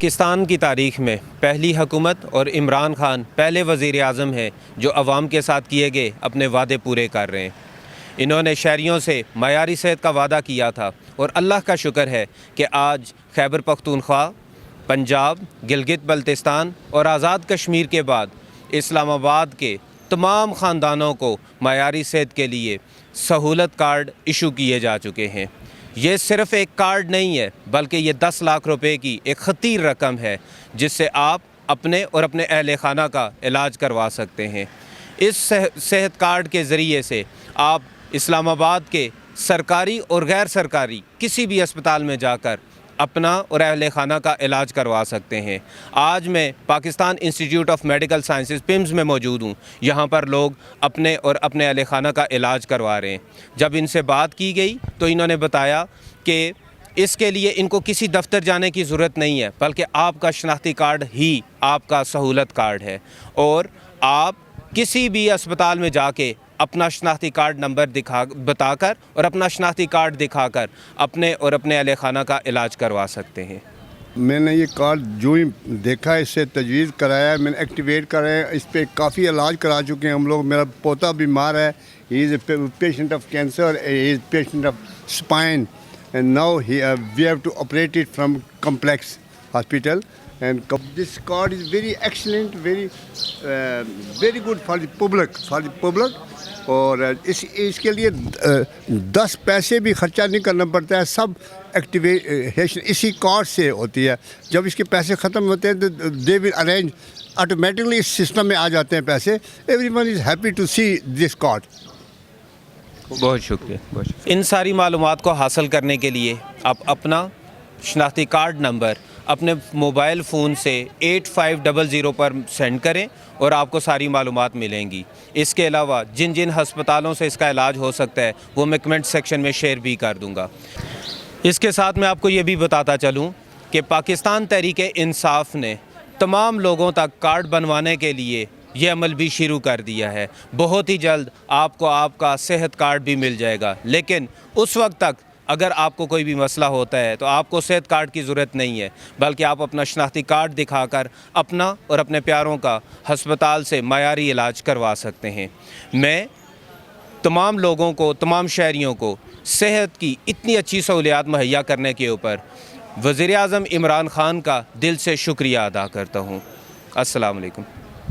پاکستان کی تاریخ میں پہلی حکومت اور عمران خان پہلے وزیر اعظم ہیں جو عوام کے ساتھ کیے گئے اپنے وعدے پورے کر رہے ہیں۔ انہوں نے شہریوں سے معیاری صحت کا وعدہ کیا تھا اور اللہ کا شکر ہے کہ آج خیبر پختونخوا، پنجاب، گلگت بلتستان اور آزاد کشمیر کے بعد اسلام آباد کے تمام خاندانوں کو معیاری صحت کے لیے سہولت کارڈ ایشو کیے جا چکے ہیں۔ یہ صرف ایک کارڈ نہیں ہے بلکہ یہ 10 لاکھ روپے کی ایک خطیر رقم ہے جس سے آپ اپنے اور اپنے اہل خانہ کا علاج کروا سکتے ہیں۔ اس صحت کارڈ کے ذریعے سے آپ اسلام آباد کے سرکاری اور غیر سرکاری کسی بھی اسپتال میں جا کر اپنا اور اہل خانہ کا علاج کروا سکتے ہیں۔ آج میں Pakistan institute of medical sciences PIMS میں موجود ہوں۔ یہاں پر لوگ اپنے اور اپنے اہل خانہ کا علاج کروا رہے ہیں۔ جب ان سے بات کی گئی تو انہوں نے بتایا کہ اس کے لیے ان کو کسی دفتر جانے کی ضرورت نہیں ہے بلکہ آپ کا شناختی کارڈ ہی آپ کا سہولت کارڈ ہے، اور آپ کسی بھی اسپتال میں جا کے اپنا شناختی کارڈ نمبر بتا کر اور اپنا شناختی کارڈ دکھا کر اپنے اور اپنے اہل خانہ کا علاج کروا سکتے ہیں۔ میں نے یہ کارڈ جو ہی دیکھا اس سے تجویز کرایا، میں نے ایکٹیویٹ کرایا، اس پہ کافی علاج کرا چکے ہیں ہم لوگ۔ میرا پوتا بیمار ہے، he is a patient of cancer, he is patient of spine, and now we have to operate it from complex hospital, and this card is very excellent, very good for the public, اور اس کے لیے 10 پیسے بھی خرچہ نہیں کرنا پڑتا ہے، سب ایکٹیویشن اسی کارڈ سے ہوتی ہے۔ جب اس کے پیسے ختم ہوتے ہیں تو دے ول ارینج، آٹومیٹکلی اس سسٹم میں آ جاتے ہیں پیسے۔ Everyone is happy to see this card. بہت شکریہ۔ ان ساری معلومات کو حاصل کرنے کے لیے آپ اپنا شناختی کارڈ نمبر اپنے موبائل فون سے 8500 پر سینڈ کریں اور آپ کو ساری معلومات ملیں گی۔ اس کے علاوہ جن جن ہسپتالوں سے اس کا علاج ہو سکتا ہے وہ میں کمنٹ سیکشن میں شیئر بھی کر دوں گا۔ اس کے ساتھ میں آپ کو یہ بھی بتاتا چلوں کہ پاکستان تحریک انصاف نے تمام لوگوں تک کارڈ بنوانے کے لیے یہ عمل بھی شروع کر دیا ہے۔ بہت ہی جلد آپ کو آپ کا صحت کارڈ بھی مل جائے گا، لیکن اس وقت تک اگر آپ کو کوئی بھی مسئلہ ہوتا ہے تو آپ کو صحت کارڈ کی ضرورت نہیں ہے بلکہ آپ اپنا شناختی کارڈ دکھا کر اپنا اور اپنے پیاروں کا ہسپتال سے معیاری علاج کروا سکتے ہیں۔ میں تمام لوگوں کو، تمام شہریوں کو صحت کی اتنی اچھی سہولیات مہیا کرنے کے اوپر وزیر اعظم عمران خان کا دل سے شکریہ ادا کرتا ہوں۔ السلام علیکم۔